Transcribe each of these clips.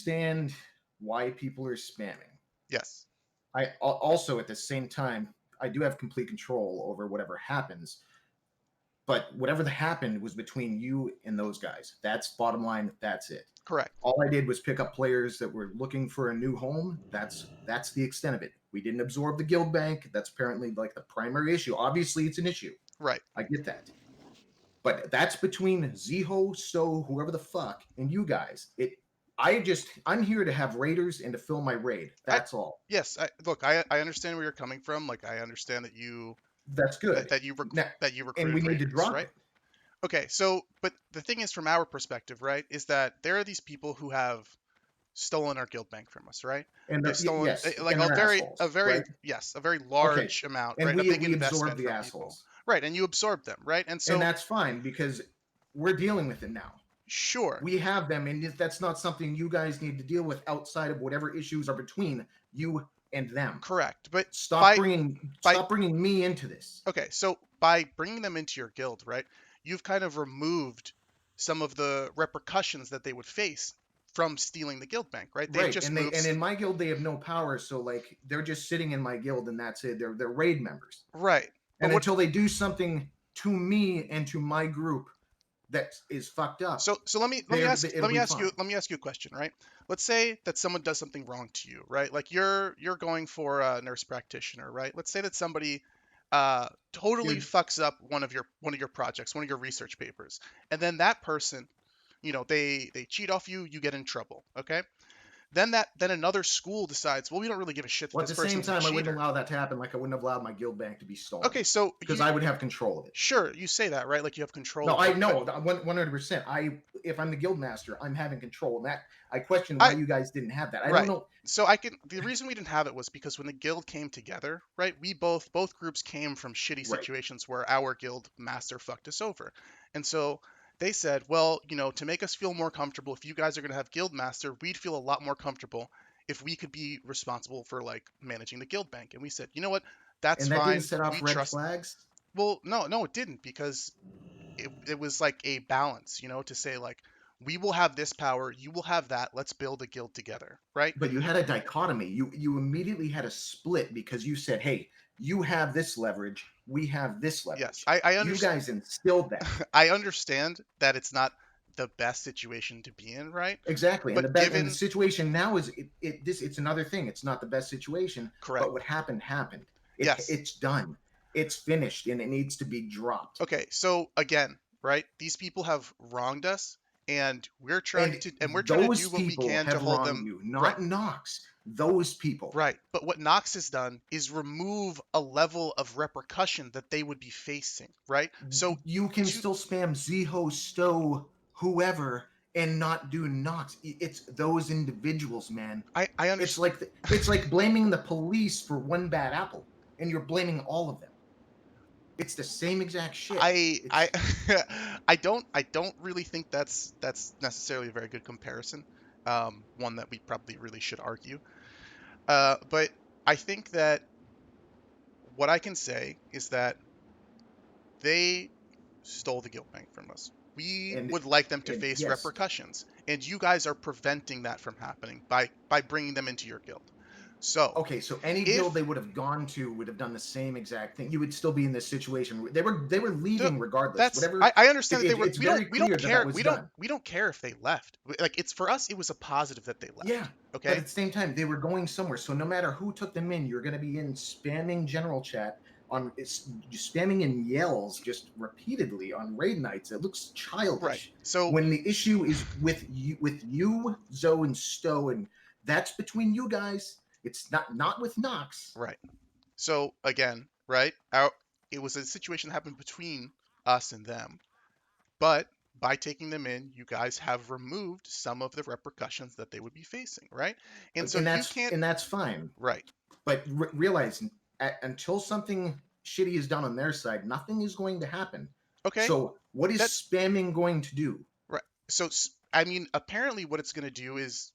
understand why people are spamming. Yes. I also, at the same time, I do have complete control over whatever happens. But whatever that happened was between you and those guys. That's bottom line. That's it. Correct. All I did was pick up players that were looking for a new home. That's the extent of it. We didn't absorb the guild bank. That's apparently like the primary issue. Obviously, it's an issue. Right. I get that. But that's between Ziho, So, whoever the fuck, and you guys. I'm here to have raiders and to fill my raid. I That's all. Yes. I understand where you're coming from. Like I understand that That's good. Now, that you and recruited we need to raiders, drop right? it. Okay. So, but the thing is, from our perspective, right, is that there are these people who have stolen our guild bank from us, right? And They've stolen yes, like and they're a assholes, very right? yes, a very Okay. large amount, And right? A big we absorb investment the from people, assholes. right? And you absorb them, right? And And so that's fine because we're dealing with it now. sure, We have them, and that's not something you guys need to deal with outside of whatever issues are between you and them. correct, but Stop by bringing by stop bringing me into this. okay, so by bringing them into your guild, right, you've kind of removed some of the repercussions that they would face from stealing the guild bank, right? They've Right, just and moved in my guild they have no power, so like they're just sitting in my guild, and that's it. They're raid members, right. But and what until they do something to me and to my group that is fucked up, so it'll be fine. let me ask you a question, right? Let's say that someone does something wrong to you, right? Like you're going for a nurse practitioner, right? Let's say that somebody totally Dude, fucks up one of your projects, one of your research papers, and then that person, they cheat off you, you get in trouble, okay? Then another school decides, well, we don't really give a shit that well, at this the same person's a time, I wouldn't cheater. allow that to happen. Like I wouldn't have allowed my guild bank to be stolen Okay, so because you I would have control of it. sure you say that, right? Like you have control No, of I it, but know 100%. If I'm the guild master, I'm having control. And that I question why I you guys didn't have that. I don't right. know. So I can the reason we didn't have it was because when the guild came together, right? We both groups came from shitty Right, situations where our guild master fucked us over. And so they said, well, to make us feel more comfortable, if you guys are going to have guild master, we'd feel a lot more comfortable if we could be responsible for like managing the guild bank. And we said, you know what? That's and that didn't fine. set off We red trust. flags. Well, no, it didn't because it was like a balance, to say like we will have this power, you will have that. Let's build a guild together, right? But you had a dichotomy. You immediately had a split because you said, "Hey, you have this leverage. We have this Yes, leverage." I You understand. guys instilled that. I understand that it's not the best situation to be in, right? Exactly. And But the given situation now is it's another thing. It's not the best situation, but what correct, happened happened. yes. It's done. It's finished and it needs to be dropped. Okay, so again, right? These people have wronged us, And and we're trying to those do what we people can to have hold wronged them you, right. not Knox. Those people. Right. But what Knox has done is remove a level of repercussion that they would be facing, right? So You can to still spam Zho, Stowe, whoever, and not do Knox. It's those individuals, man. I understand. It's like blaming the police for one bad apple, and you're blaming all of them. It's the same exact shit. I It's I don't really think that's necessarily a very good comparison. One that we probably really should argue. But I think that what I can say is that they stole the guild bank from us. We and would like them to and face yes, repercussions, and you guys are preventing that from happening by bringing them into your guild. So okay, so any guild if they would have gone to would have done the same exact thing. You would still be in this situation. They were the, leaving regardless. that's Whatever. I understand that they were It's very we don't clear that care that was done. we don't care if they left. Like it's for us it was a positive that they Yeah, left. but Okay? at the same time, they were going somewhere. So no matter who took them in, you're going to be in spamming general chat on spamming in yells just repeatedly on raid nights. It looks Right. childish. So When the issue is with you, Zoe and Stowe, and that's between you guys. It's not with Knox. right. So again, right? Our it was a situation that happened between us and them. But by taking them in, you guys have removed some of the repercussions that they would be facing, right? And so you can't, And that's fine. right? But realize until something shitty is done on their side, nothing is going to happen. Okay, So what is that spamming going to do? right. So I mean, apparently, what it's going to do is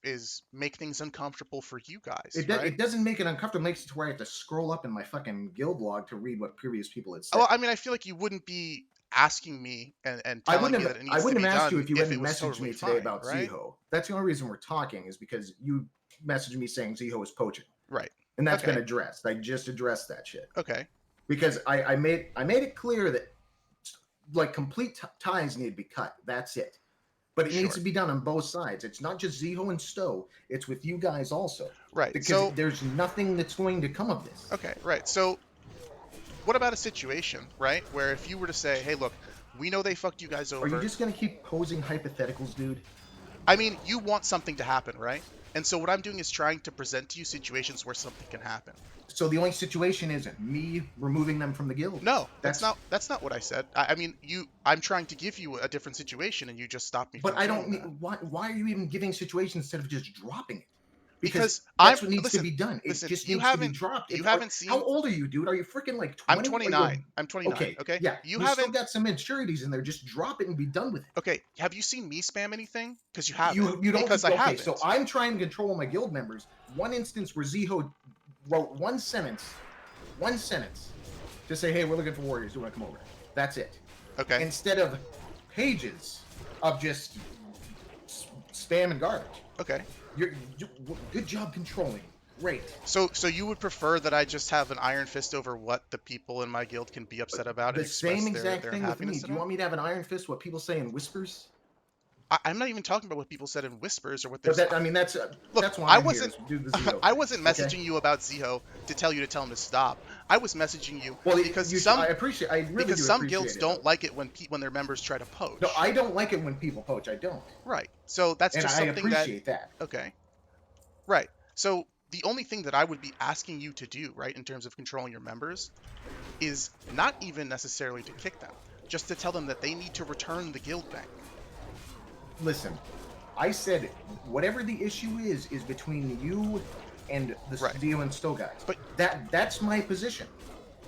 make things uncomfortable for you guys, right? It doesn't make it uncomfortable. It makes it to where I have to scroll up in my fucking guild log to read what previous people had Well, said. I mean, I feel like you wouldn't be asking me and I telling wouldn't me that have it I needs to wouldn't be have asked you done if you if it hadn't was messaged totally me today fine, about right? Ziho. That's the only reason we're talking is because you messaged me saying Ziho is poaching, Right. and that's been Okay. addressed. I just addressed that shit Okay. because I made it clear that like complete ties need to be cut. That's it. But it needs to Sure. be done on both sides. It's not just Ziho and Stowe. It's with you guys also, Right. because So, there's nothing that's going to come of this. okay, right. So, what about a situation, right, where if you were to say, "Hey, look, we know they fucked you guys Are you over." just gonna keep posing hypotheticals, dude? I mean, you want something to happen, right? And so what I'm doing is trying to present to you situations where something can happen. So the only situation isn't me removing them from the guild. No, That's that's not what I said. I mean, I'm trying to give you a different situation and you just stopped me but from I don't doing need that. why are you even giving situations instead of just dropping it? Because Because that's I'm what needs to listen, be done. It listen, just needs to be dropped. you If haven't how seen old are you, dude? Are you freaking like I'm 20? Are you 29. I'm 29, okay? okay? Yeah, You you still haven't got some impurities in there. Just drop it and be done with it. Okay, have you seen me spam anything? Because you haven't. You don't Because I okay. So haven't. I'm trying to control my guild members. One instance where Ziho wrote one sentence to say, "Hey, we're looking for warriors. Do you want to come over?" That's it. Okay. Instead of pages of just spam and garbage. Okay. You good job controlling. Great. So you would prefer that I just have an iron fist over what the people in my guild can be upset about and The same express exact their thing with me. unhappiness Do you about? want me to have an iron fist? What people say in whispers? I'm not even talking about what people said in whispers or what But there's. that I mean Look, that's why I I'm here wasn't is do the Zeo I thing. wasn't Okay. messaging you about Ziho to tell him to stop. I was messaging you Well, because I really do some guilds appreciate it don't though. like it when their members try to No, poach. I don't like it when people poach. I don't, Right. So that's and just I something that appreciate that. okay. Right. So the only thing that I would be asking you to do, right, in terms of controlling your members, is not even necessarily to kick them, just to tell them that they need to return the guild bank. Listen, I said whatever the issue is between you and the Right. Zeo and Stowe guys. But That's my position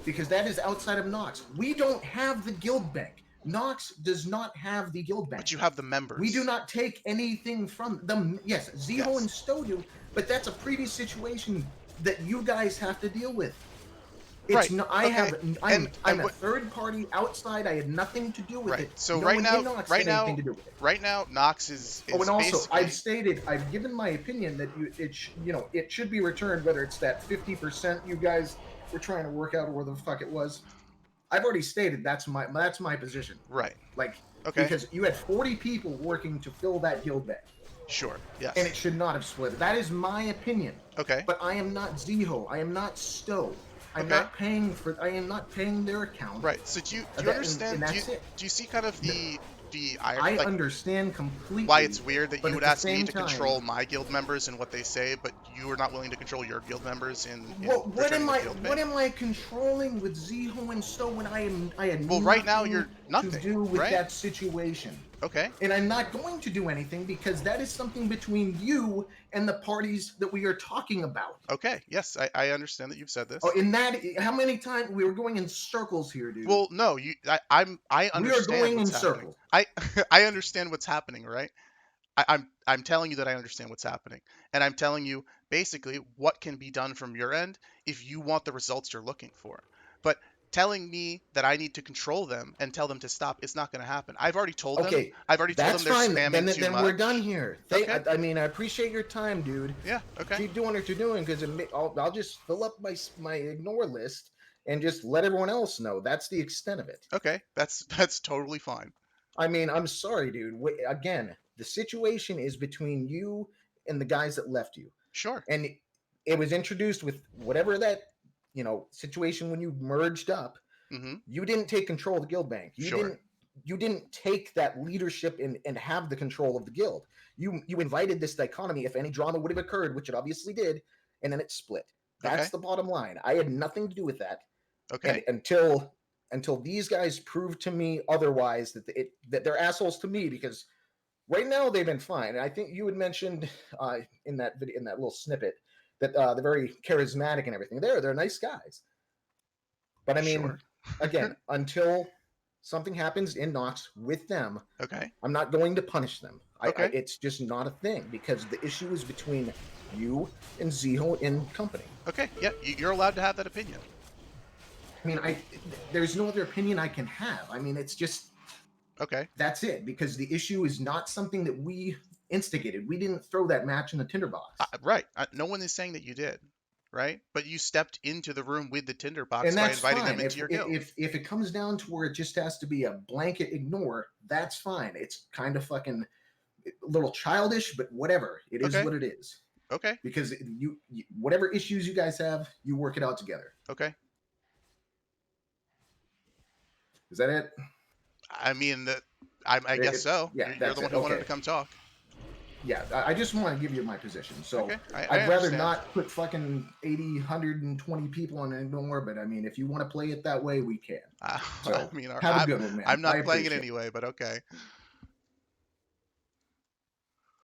because that is outside of Nox. We don't have the guild bank. Nox does not have the guild bank. you have the We do members. not take anything from them. Yes, Ziho Yes. and Stowe do, but that's a previous situation that you guys have to deal with. It's Right. not. I Okay. have. I'm And a what third party outside. I had nothing to do with right. it. So No one in Nox had anything to do with it. right now Knox Oh, and is also, basically I've given my opinion that it should be returned. Whether it's that 50% you guys were trying to work out, or where the fuck it was. I've already stated that's my position. right. Like Okay. because you had 40 people working to fill that guild bank, Sure. and Yes. it should not have split. That is my opinion. Okay. But I am not Ziho. I am not Stowe. Okay. I am not paying their account. Right. So do you And understand that's it. do you see kind of the I like understand why completely, it's weird that but you at would the ask me same to time, control my guild members and what they say, but you are not willing to control your guild members in what returning am the I guild what bank? am I controlling with Ziho and Stowe when I had Well, right now nothing you're to nothing, do with right? that situation. Okay. And I'm not going to do anything because that is something between you and the parties that we are talking about. Okay. Yes, I understand that you've said Oh, this. in that, how many times we were going in circles here, dude? Well, no, I We are understand going what's in happening. circles. I I understand what's happening, right? I'm telling you that I understand what's happening. And I'm telling you basically what can be done from your end if you want the results you're looking for. But telling me that I need to control them and tell them to stop is not going to happen. Okay, I've already told them that's they're fine. spamming too Then we're done much. here. Okay. I mean, I appreciate your time, dude. Yeah, okay. Keep doing what you're doing because I'll just fill up my ignore list and just let everyone else know. That's the extent of it. Okay. That's totally fine. I mean, I'm sorry, dude. Again, the situation is between you and the guys that left you, Sure. and it was introduced with whatever that situation when you merged up. Mhm. You didn't take control of the guild bank. Sure. You didn't take that leadership and have the control of the guild. You invited this dichotomy if any drama would have occurred, which it obviously did, and then it split. That's Okay. the bottom line. I had nothing to do with that. And Okay. until these guys prove to me otherwise that they're assholes to me because right now they've been fine. And I think you had mentioned in that video in that little snippet that they're very charismatic and everything. They're nice guys. But I mean, Sure. again, until something happens in Nox with them, Okay. I'm not going to punish them. Okay. It's just not a thing because the issue is between you and Ziho and company. Okay. Yeah, you're allowed to have that opinion. mean, there's no other opinion I can have. I mean, it's just Okay. that's it because the issue is not something that we instigated. We didn't throw that match in the tinderbox. Right. No one is saying that you did, right? But you stepped into the room with the And tinderbox by that's inviting them fine. into your guild. If it comes down to where it just has to be a blanket ignore, that's fine. It's kind of fucking a little childish, but whatever. It is Okay. what it is. Okay. Because you whatever issues you guys have, you work it out together. Okay. Is that it? I mean, I guess so. Yeah, You're the that's one it. who wanted Okay. to come talk. Yeah, I just want to give you my position. So Okay. I I'd rather understand. not put fucking 80, 120 people on it anymore, but I mean, if you want to play it that way, we can. I So mean, have a good one, man. I'm I not playing it appreciate it. anyway, but okay.